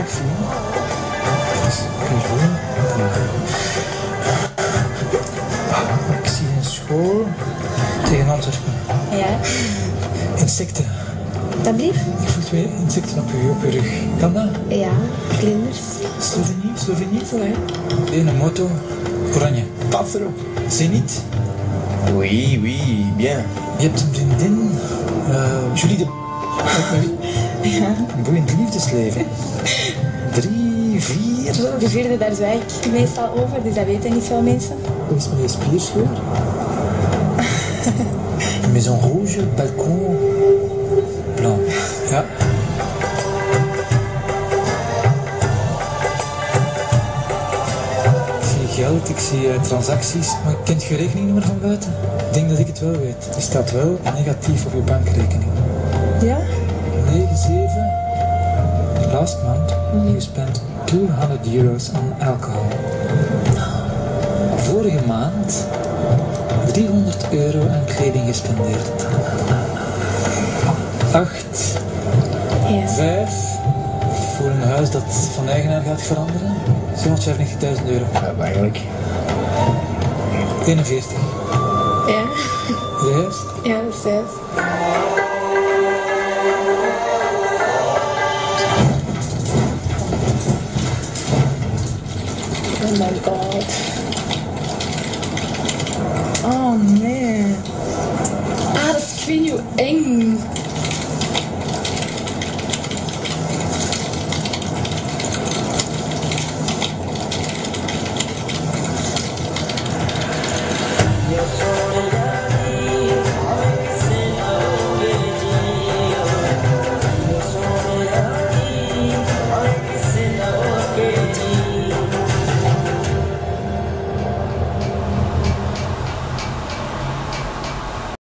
transactie. Dus kun je gewoon. Ik zie een school tegen Antwerpen. Ja. Insecten. Dat blieft? Ik voel twee insecten op je rug. Kan dat? Ja, vlinders. Slovenië? Ja. Een moto. Oranje. Pas erop. Zenit. Oui, bien. Je hebt een vriendin. Julie de... Ja. Een boeiend liefdesleven. 3, 4 zelfs. De vierde, daar zwijg ik meestal over, dus dat weten niet veel mensen. Hoe is mijn spierscheur? Maison rouge, balcon, blanc. Ja. Ik zie geld, ik zie transacties. Maar kent je rekeningnummer van buiten? Ik denk dat ik het wel weet. Die staat wel negatief op je bankrekening. Ja? 9-7. Last month, you spent €200 on alcohol. Vorige maand €300 aan kleding gespendeerd. 8, Ja. 5 voor een huis dat van eigenaar gaat veranderen. €795.000. Ja, eigenlijk. 41. Ja. Juist. Ja, dat is juist. Oh my god.